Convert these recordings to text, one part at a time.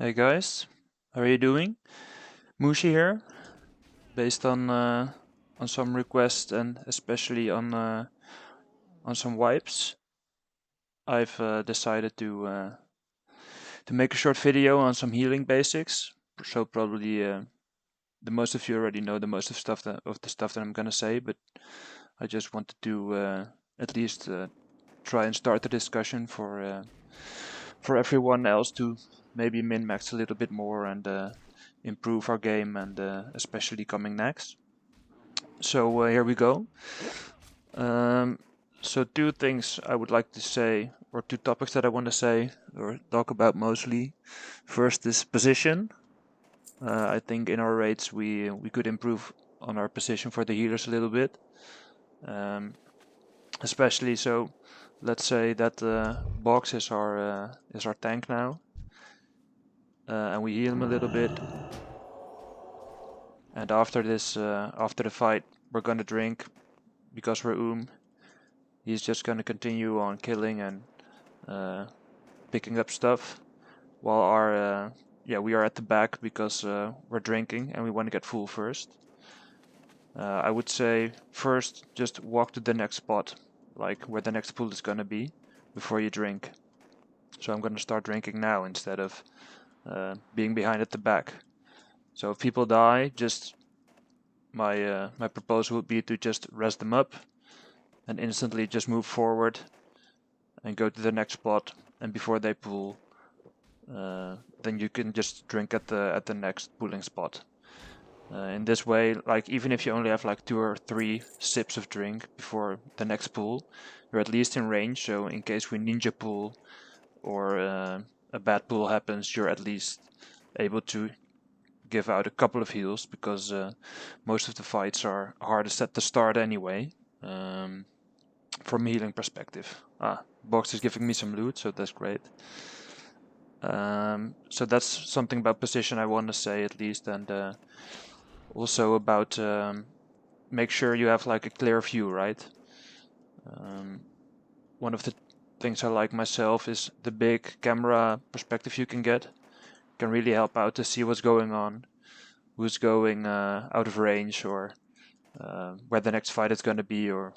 Hey guys, how are you doing? Mooshi here, based on some requests and especially on some wipes. I've decided to make a short video on some healing basics. So probably the most of you already know the most of the stuff that I'm gonna say, but I just wanted to at least try and start the discussion for everyone else to maybe min-max a little bit more and improve our game and especially coming next. So here we go. Um, so two things I would like to say, or two topics that I want to say or talk about mostly. First is position. I think in our raids we could improve on our position for the healers a little bit. Especially so, let's say that Box is our tank now, and we heal him a little bit. And after this, after the fight, we're gonna drink because we're He's just gonna continue on killing and picking up stuff, while our we are at the back because we're drinking and we want to get full first. I would say first just walk to the next spot, like where the next pool is gonna be, before you drink. So I'm gonna start drinking now instead of being behind at the back. So if people die, just my proposal would be to just rest them up and instantly just move forward and go to the next spot. And before they pool, then you can just drink at the next pooling spot. In this way, like even if you only have like 2 or 3 sips of drink before the next pool, you're at least in range. So in case we ninja pool or a bad pool happens, you're at least able to give out a couple of heals, because most of the fights are hardest at the start anyway. From a healing perspective. Box is giving me some loot, so that's great. So that's something about position I want to say at least, and also about make sure you have like a clear view, right? One of the things I like myself is the big camera perspective you can get. Can really help out to see what's going on, who's going out of range, or where the next fight is going to be, or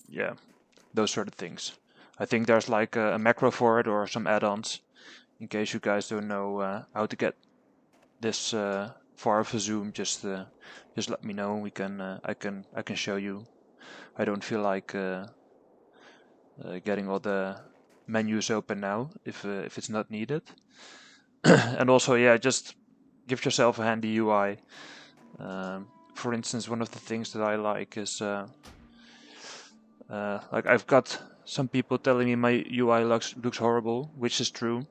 yeah, those sort of things. I think there's like a macro for it or some add-ons. In case you guys don't know how to get this far of a zoom, just let me know. I can show you. I don't feel like getting all the menus open now if it's not needed. And also, yeah, just give yourself a handy UI. For instance, one of the things that I like is like I've got some people telling me my UI looks horrible, which is true.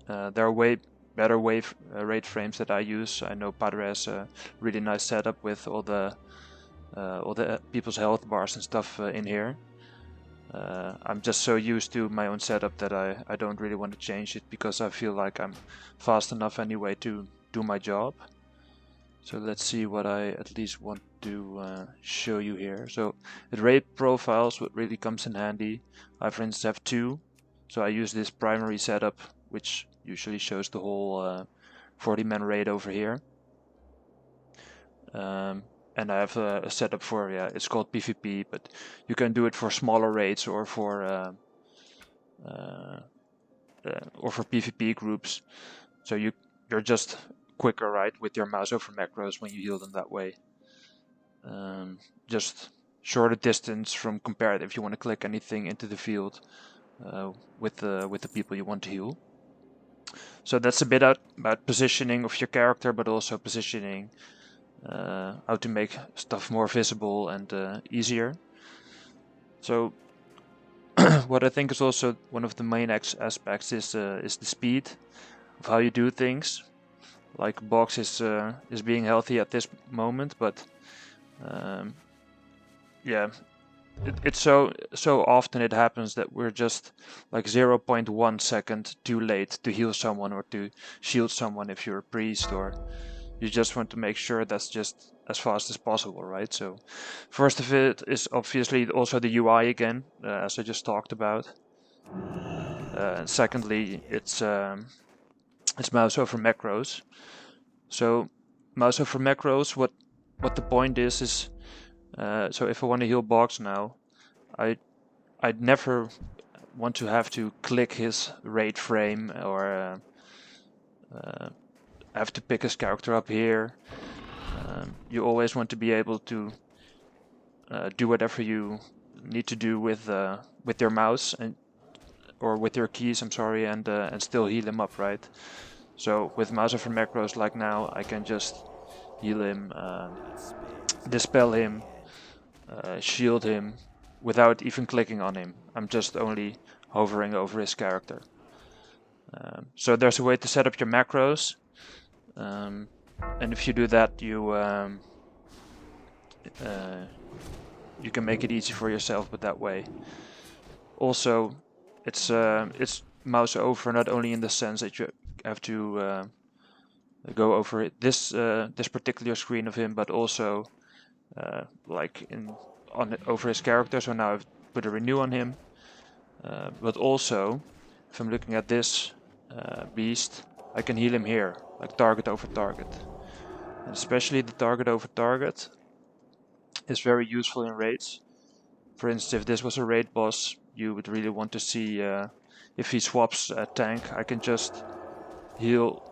There are way better raid frames that I use. I know Padre has a really nice setup with all the people's health bars and stuff in here. I'm just so used to my own setup that I don't really want to change it, because I feel like I'm fast enough anyway to do my job. So let's see what I at least want to show you here. So the raid profiles, what really comes in handy. I for instance have 2, so I use this primary setup, which usually shows the whole 40-man raid over here. And I have a setup for, it's called PvP, but you can do it for smaller raids or for PvP groups. So you're just quicker, right, with your mouse over macros when you heal them that way. Just shorter distance from compared if you want to click anything into the field with the people you want to heal. So that's a bit about positioning of your character, but also positioning how to make stuff more visible and easier. So what I think is also one of the main aspects is the speed of how you do things. Like Box is being healthy at this moment, but yeah, it's so often it happens that we're just like 0.1 second too late to heal someone or to shield someone if you're a priest, or you just want to make sure that's just as fast as possible, right? So first of it is obviously also the UI again, as I just talked about. Secondly, it's mouse over macros. So mouse over macros, what the point is so if I want to heal Box now, I'd never want to have to click his raid frame or have to pick his character up here. You always want to be able to do whatever you need to do with your mouse or with your keys, I'm sorry, and still heal him up, right? So with mouse over macros like now, I can just heal him, dispel him, shield him without even clicking on him. I'm just only hovering over his character. So there's a way to set up your macros, and if you do that, you can make it easy for yourself with that way. Also, it's mouse over not only in the sense that you have to go over this particular screen of him, but also like over his character. So now I've put a renew on him, but also if I'm looking at this beast, I can heal him here, like target over target. And especially the target over target is very useful in raids. For instance, if this was a raid boss, you would really want to see if he swaps a tank, I can just heal,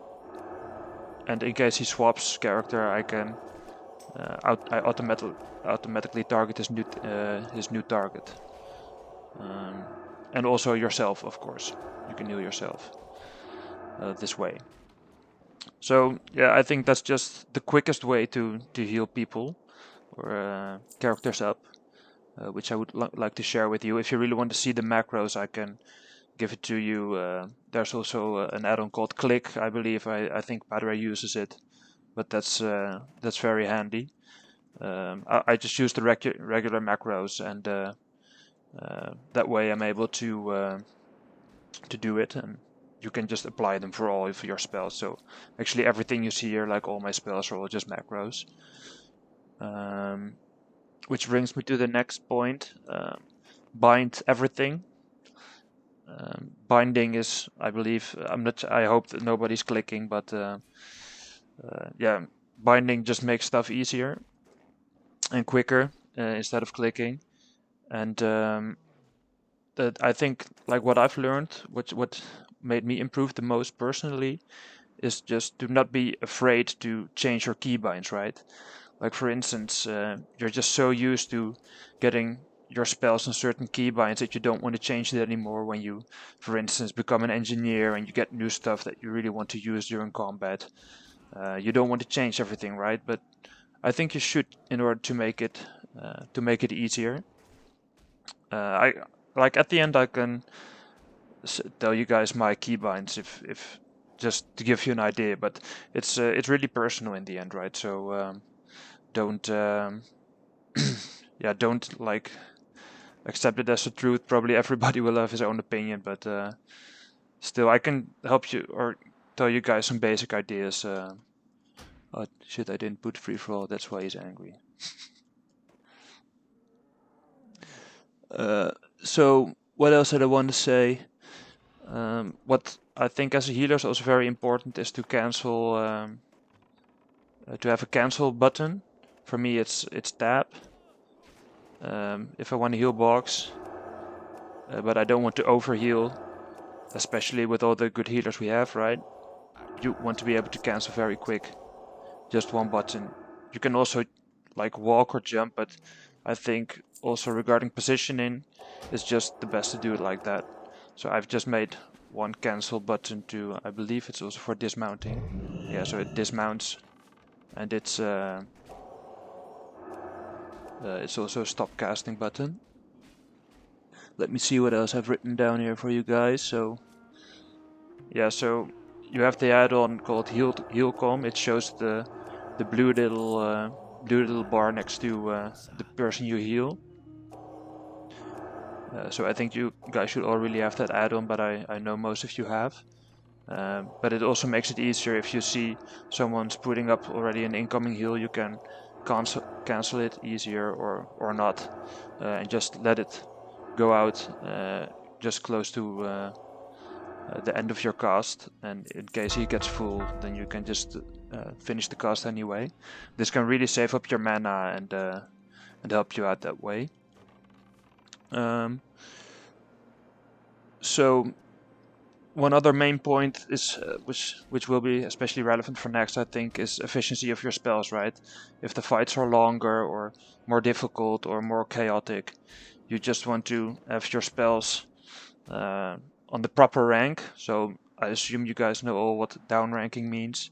and in case he swaps character, I can I automatically target his new target. And also yourself, of course. You can heal yourself this way. So yeah, I think that's just the quickest way to heal people or characters up, which I would like to share with you. If you really want to see the macros, I can give it to you. There's also an add-on called Click, I believe. I think Padre uses it, but that's very handy. I just use the regular macros, and that way I'm able to do it, and you can just apply them for all of your spells. So actually everything you see here, like all my spells, are all just macros. Which brings me to the next point. Bind everything. Binding is, I believe, I hope that nobody's clicking, but yeah, binding just makes stuff easier and quicker instead of clicking. And that I think, like what I've learned, what made me improve the most personally, is just to not be afraid to change your keybinds, right? Like for instance, you're just so used to getting your spells on certain keybinds that you don't want to change it anymore when you, for instance, become an engineer and you get new stuff that you really want to use during combat. You don't want to change everything, right? But I think you should, in order to make it easier. I like at the end I can tell you guys my keybinds if just to give you an idea, but it's really personal in the end, right? So don't yeah, don't like accept it as the truth. Probably everybody will have his own opinion, but still I can help you or tell you guys some basic ideas. Oh shit, I didn't put free for all, that's why he's angry. So what else did I want to say? What I think as a healer is also very important is to cancel, to have a cancel button. For me, it's tab. If I want to heal Box, but I don't want to overheal, especially with all the good healers we have, right? You want to be able to cancel very quick. Just one button. You can also like walk or jump, but I think also regarding positioning, it's just the best to do it like that. So I've just made one cancel button to, I believe it's also for dismounting. Yeah, so it dismounts, and it's also a stop casting button. Let me see what else I've written down here for you guys. So yeah, so you have the add-on called Healcom. It shows the blue little bar next to the person you heal. So I think you guys should all really have that add-on, but I know most of you have. But it also makes it easier if you see someone's putting up already an incoming heal, you can cancel it easier or not, and just let it go out just close to the end of your cast, and in case he gets full, then you can just finish the cast anyway. This can really save up your mana and help you out that way. So one other main point is which will be especially relevant for next, I think, is efficiency of your spells, right? If the fights are longer or more difficult or more chaotic, you just want to have your spells on the proper rank. So I assume you guys know all what down ranking means.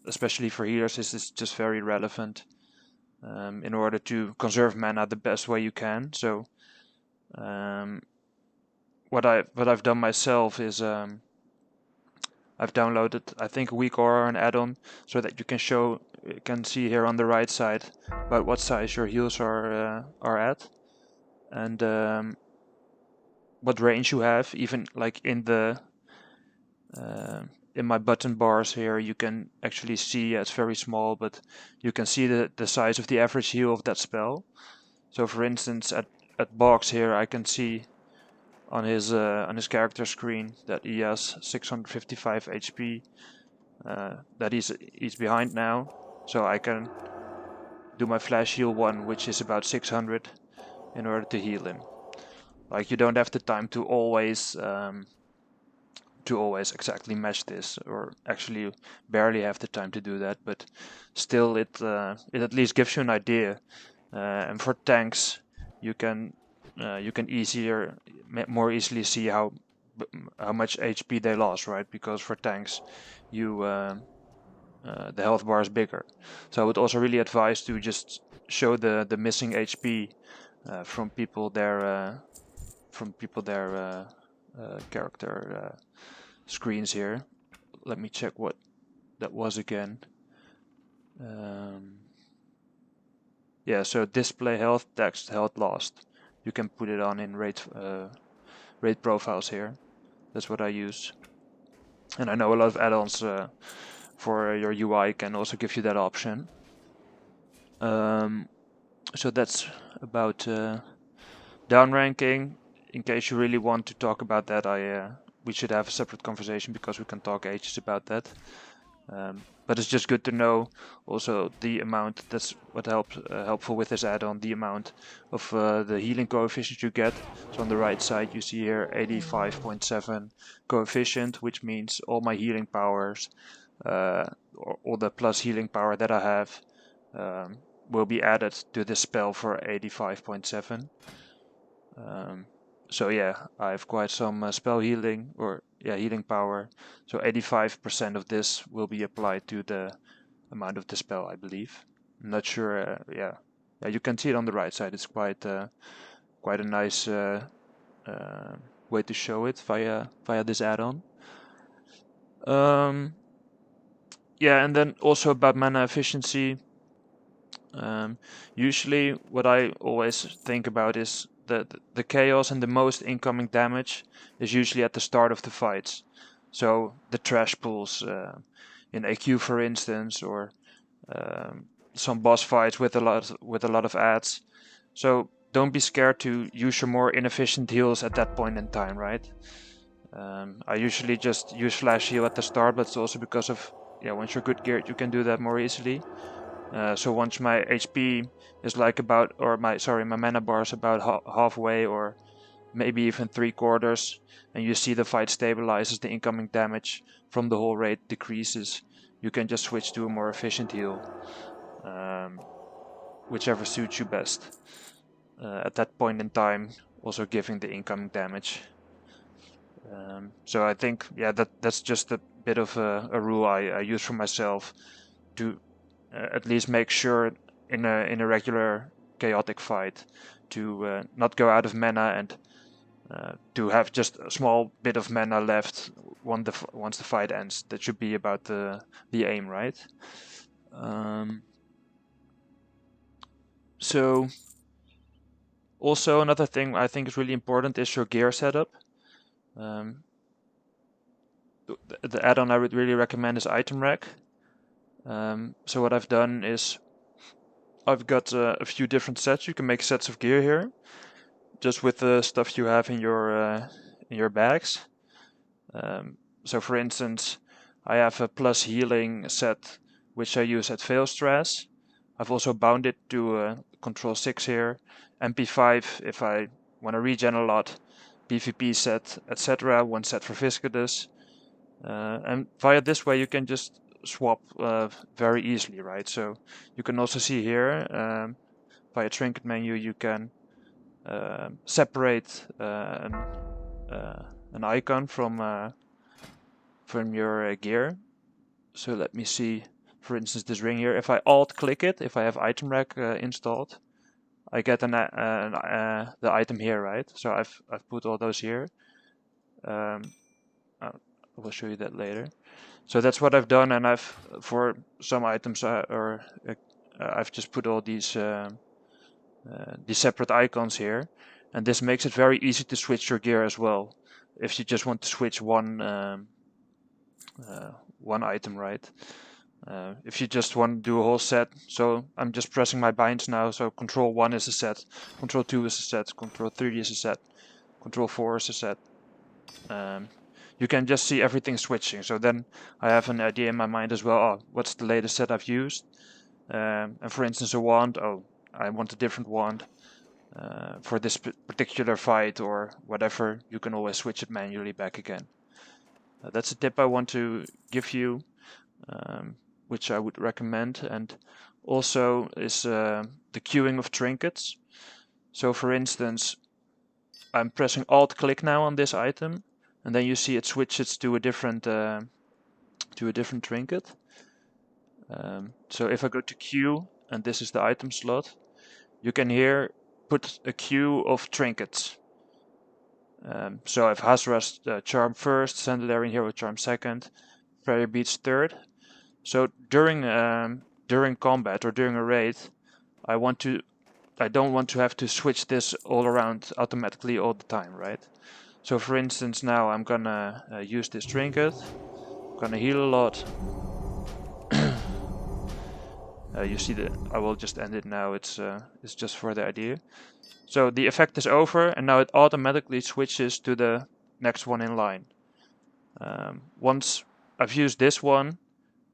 Especially for healers, this is just very relevant in order to conserve mana the best way you can. So what I've done myself is I've downloaded, I think, a weak aura, an add-on, so that you can see here on the right side about what size your heals are at, and what range you have. Even like in my button bars here, you can actually see, it's very small, but you can see the size of the average heal of that spell. So for instance, at Box here, I can see on his character screen that he has 655 HP, that he's behind now. So I can do my flash heal 1, which is about 600, in order to heal him. Like, you don't have the time to always exactly match this, or actually barely have the time to do that, but still it at least gives you an idea. And for tanks, you can more easily see how much HP they lost, right? Because for tanks, the health bar is bigger. So I would also really advise to just show the missing HP from people their character screens here. Let me check what that was again. Yeah, so display health, text, health lost. You can put it on in raid profiles here. That's what I use. And I know a lot of add-ons for your UI can also give you that option. So that's about downranking. In case you really want to talk about that, we should have a separate conversation, because we can talk ages about that. But it's just good to know also the amount. That's what helpful with this add-on, the amount of the healing coefficient you get. So on the right side you see here 85.7 coefficient, which means all my healing powers, or all the plus healing power that I have, will be added to this spell for 85.7. So yeah, I have quite some spell healing, or healing power. So 85% of this will be applied to the amount of the spell, I believe. I'm not sure. Yeah, you can see it on the right side. It's quite a nice way to show it via this add-on. Yeah, and then also about mana efficiency. Usually, what I always think about is the chaos and the most incoming damage is usually at the start of the fights. So the trash pools in AQ, for instance, or some boss fights with a lot of adds. So don't be scared to use your more inefficient heals at that point in time, right? I usually just use flash heal at the start, but it's also because of, once you're good geared, you can do that more easily. So once my HP is like about, or my mana bar is about halfway, or maybe even 3/4, and you see the fight stabilizes, the incoming damage from the whole raid decreases, you can just switch to a more efficient heal, whichever suits you best. At that point in time, also giving the incoming damage. So I think, that's just a bit of a rule I use for myself to at least make sure in a regular chaotic fight to not go out of mana, and to have just a small bit of mana left once the fight ends. That should be about the aim, right? So also another thing I think is really important is your gear setup. The add-on I would really recommend is Item Rack. So what I've done is I've got a few different sets. You can make sets of gear here, just with the stuff you have in your bags. So for instance, I have a plus healing set which I use at fail stress. I've also bound it to control 6 here, MP5 if I want to regen a lot, PvP set, etc. One set for Viscidus. And via this way you can just swap very easily, right? So you can also see here via trinket menu you can separate an icon from your gear. So let me see, for instance, this ring here. If I alt click it, if I have item rack installed, I get the item here, right? So I've put all those here. I will show you that later. So that's what I've done, and I've for some items I've just put all these separate icons here, and this makes it very easy to switch your gear as well. If you just want to switch one item, right? If you just want to do a whole set, so I'm just pressing my binds now, so control 1 is a set, control 2 is a set, control 3 is a set, control 4 is a set. You can just see everything switching, so then I have an idea in my mind as well, oh, what's the latest set I've used? And for instance a wand, oh, I want a different wand for this particular fight or whatever. You can always switch it manually back again. That's a tip I want to give you, which I would recommend. And also is the queuing of trinkets. So for instance, I'm pressing alt click now on this item, and then you see it switches to a different trinket. So if I go to queue, and this is the item slot, you can here put a queue of trinkets. So I have Hazra's charm first, Sandalarian Hero charm second, Prayer Beats third. So during combat or during a raid, I don't want to have to switch this all around automatically all the time, right? So for instance, now I'm gonna use this trinket. I'm gonna heal a lot. You see that I will just end it now. It's just for the idea. So the effect is over, and now it automatically switches to the next one in line. Once I've used this one,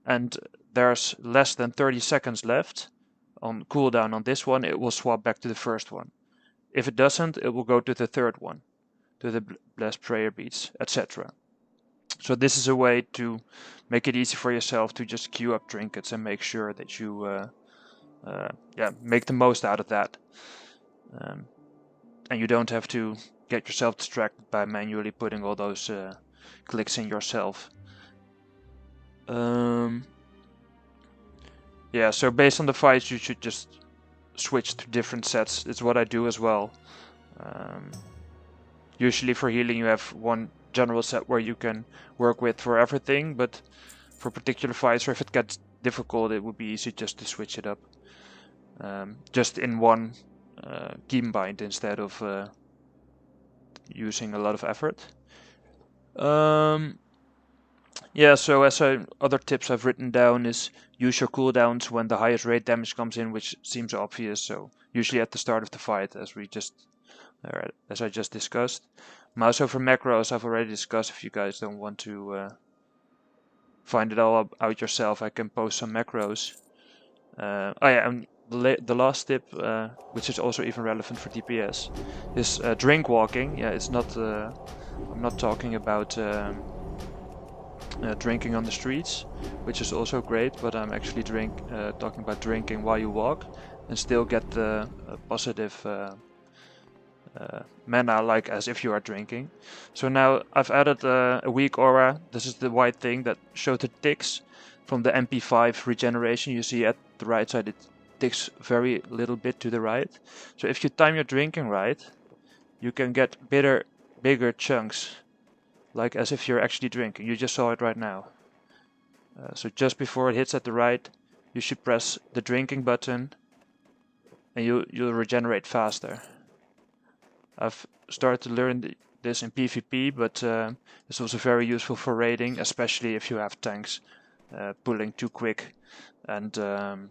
and there's less than 30 seconds left on cooldown on this one, it will swap back to the first one. If it doesn't, it will go to the third one, to the Blessed Prayer Beads, etc. So this is a way to make it easy for yourself to just queue up trinkets and make sure that you make the most out of that. And you don't have to get yourself distracted by manually putting all those clicks in yourself. Yeah, so based on the fights you should just switch to different sets. It's what I do as well. Usually for healing you have one general set where you can work with for everything, but for particular fights or if it gets difficult it would be easy just to switch it up. Just in one keybind instead of using a lot of effort. Yeah, so other tips I've written down is use your cooldowns when the highest rate damage comes in, which seems obvious. So usually at the start of the fight, as I just discussed. Mouse over macros I've already discussed. If you guys don't want to find it all out yourself, I can post some macros. And the last tip, which is also even relevant for DPS, is drink walking. Yeah, it's not. I'm not talking about drinking on the streets, which is also great, but I'm actually talking about drinking while you walk and still get the positive mana like as if you are drinking. So now I've added a weak aura. This is the white thing that shows the ticks from the MP5 regeneration. You see at the right side it ticks very little bit to the right. So if you time your drinking right, you can get bigger chunks, like as if you're actually drinking. You just saw it right now. So just before it hits at the right, you should press the drinking button and you'll regenerate faster. I've started to learn this in PvP, but it's also very useful for raiding, especially if you have tanks pulling too quick and you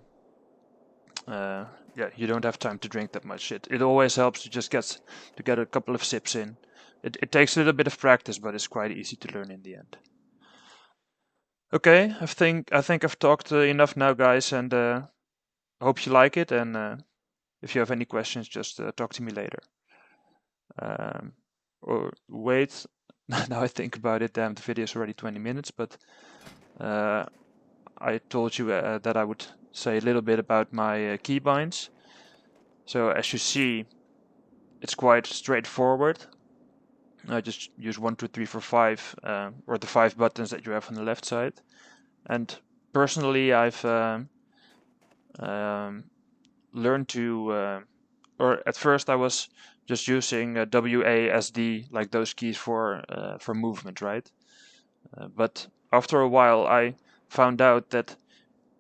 don't have time to drink that much. It always helps to just get a couple of sips in it takes a little bit of practice, but it's quite easy to learn in the end. Okay, I think I've talked enough now, guys, and I hope you like it. And if you have any questions, just talk to me later. Or wait, now I think about it, damn, the video is already 20 minutes, but I told you that I would say a little bit about my keybinds. So as you see, it's quite straightforward. I just use 1, 2, 3, 4, 5, or the 5 buttons that you have on the left side. And personally, I've learned to, or at first I was just using WASD, like those keys for movement, right? But after a while, I found out that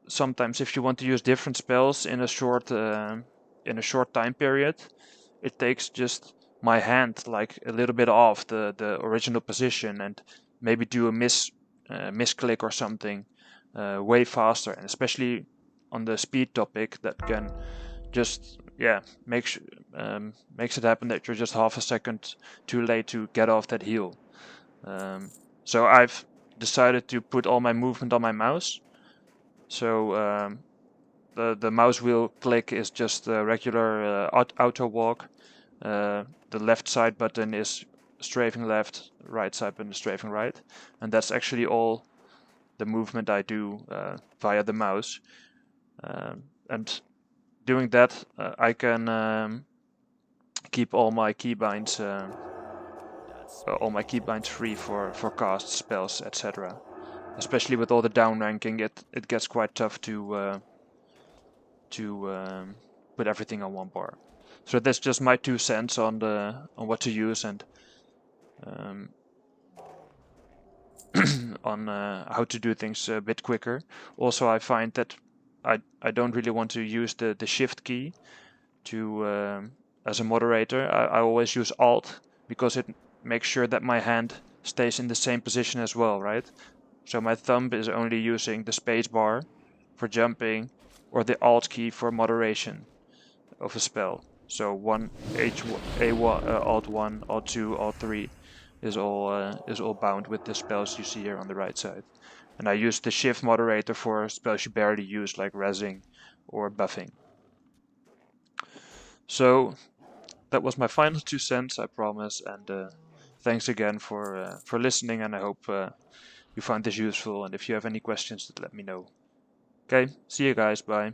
sometimes if you want to use different spells in a short time period, it takes just my hand like a little bit off the original position and maybe do a misclick or something way faster, and especially on the speed topic, that can just makes it happen that you're just half a second too late to get off that heel. So I've decided to put all my movement on my mouse. So the mouse wheel click is just a regular auto walk. The left side button is strafing left, right side button is strafing right, and that's actually all the movement I do via the mouse. And doing that, I can keep all my keybinds free for casts, spells, etc. Especially with all the down ranking, it gets quite tough to put everything on one bar. So that's just my 2 cents on what to use and on how to do things a bit quicker. Also, I find that I don't really want to use the shift key to as a moderator. I always use Alt because it makes sure that my hand stays in the same position as well, right? So my thumb is only using the space bar for jumping or the Alt key for moderation of a spell. So Alt 1, Alt 2, Alt 3 is all bound with the spells you see here on the right side. And I use the shift moderator for spells you barely use, like rezzing or buffing. So that was my final 2 cents, I promise. And thanks again for listening, and I hope you found this useful. And if you have any questions, let me know. Okay, see you guys, bye.